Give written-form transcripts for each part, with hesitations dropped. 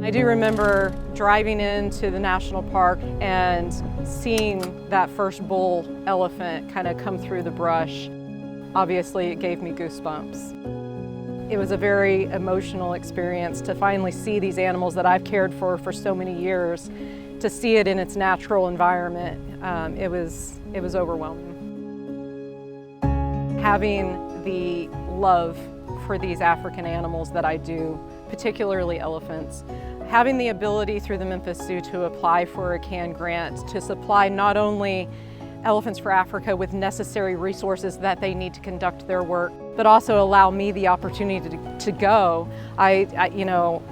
I do remember driving into the national park and seeing that first bull elephant kind of come through the brush. Obviously, it gave me goosebumps. It was a very emotional experience to finally see these animals that I've cared for so many years, to see it in its natural environment. It was overwhelming. Having the love for these African animals that I do, particularly elephants, having the ability through the Memphis Zoo to apply for a CAN grant to supply not only Elephants for Africa with necessary resources that they need to conduct their work, but also allow me the opportunity to go. You know,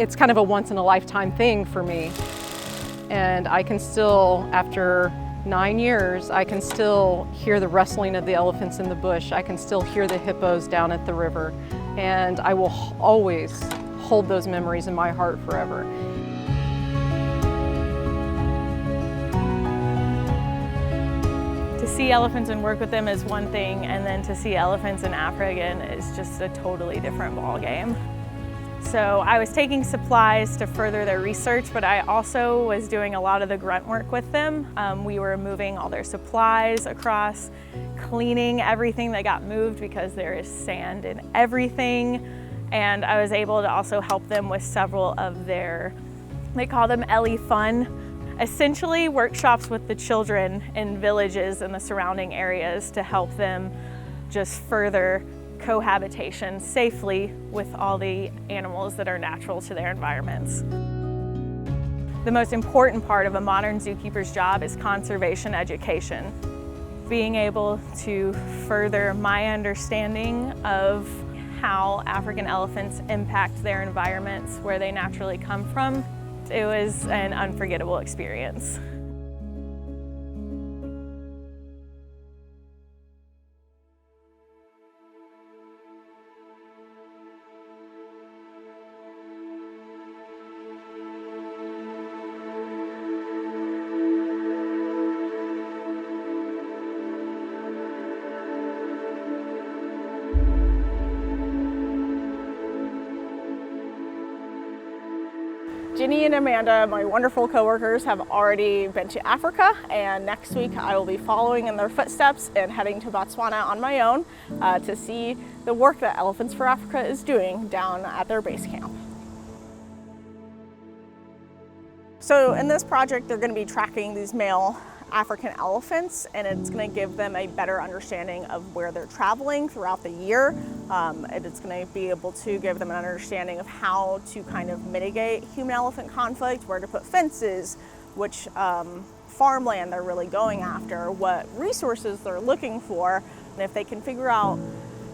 it's kind of a once-in-a-lifetime thing for me. And I can still, after 9 years, I can still hear the rustling of the elephants in the bush. I can still hear the hippos down at the river. And I will always hold those memories in my heart forever. To see elephants and work with them is one thing, and then to see elephants in Africa is just a totally different ballgame. So I was taking supplies to further their research, but I also was doing a lot of the grunt work with them. We were moving all their supplies across, cleaning everything that got moved because there is sand in everything. And I was able to also help them with several of their, they call them Ellie Fun, essentially workshops with the children in villages and the surrounding areas to help them just further cohabitation safely with all the animals that are natural to their environments. The most important part of a modern zookeeper's job is conservation education. Being able to further my understanding of how African elephants impact their environments where they naturally come from, it was an unforgettable experience. Ginny and Amanda, my wonderful coworkers, have already been to Africa, and next week I will be following in their footsteps and heading to Botswana on my own to see the work that Elephants for Africa is doing down at their base camp. So in this project, they're going to be tracking these male African elephants, and it's going to give them a better understanding of where they're traveling throughout the year. And it's going to be able to give them an understanding of how to kind of mitigate human-elephant conflict, where to put fences, which farmland they're really going after, what resources they're looking for. And if they can figure out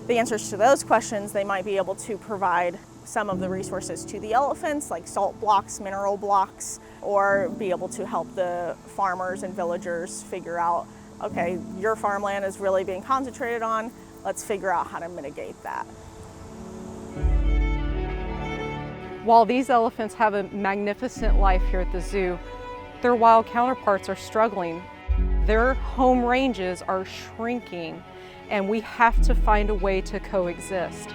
the answers to those questions, they might be able to provide some of the resources to the elephants, like salt blocks, mineral blocks, or be able to help the farmers and villagers figure out, okay, your farmland is really being concentrated on, let's figure out how to mitigate that. While these elephants have a magnificent life here at the zoo, their wild counterparts are struggling. Their home ranges are shrinking, and we have to find a way to coexist.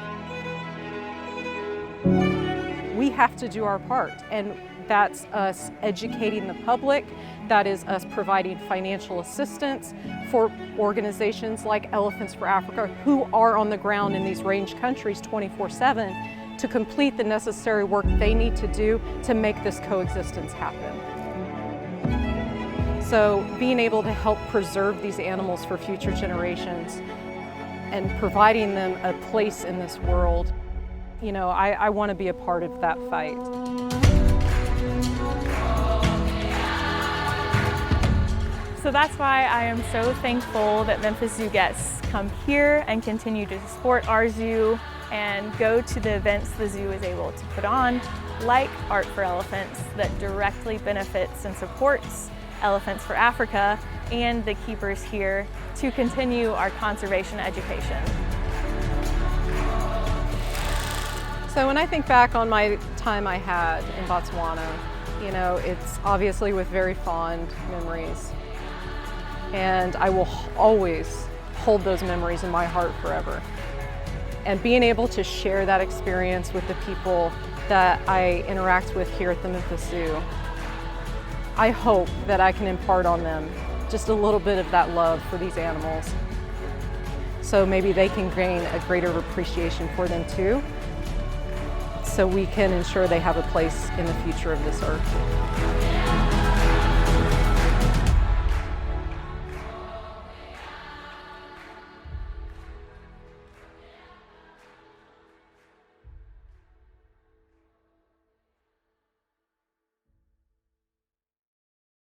We have to do our part, and that's us educating the public, that is us providing financial assistance for organizations like Elephants for Africa, who are on the ground in these range countries 24/7 to complete the necessary work they need to do to make this coexistence happen. So being able to help preserve these animals for future generations and providing them a place in this world, you know, I want to be a part of that fight. So that's why I am so thankful that Memphis Zoo guests come here and continue to support our zoo and go to the events the zoo is able to put on, like Art for Elephants, that directly benefits and supports Elephants for Africa and the keepers here to continue our conservation education. So when I think back on my time I had in Botswana, you know, it's obviously with very fond memories. And I will always hold those memories in my heart forever. And being able to share that experience with the people that I interact with here at the Memphis Zoo, I hope that I can impart on them just a little bit of that love for these animals. So maybe they can gain a greater appreciation for them too, so we can ensure they have a place in the future of this earth.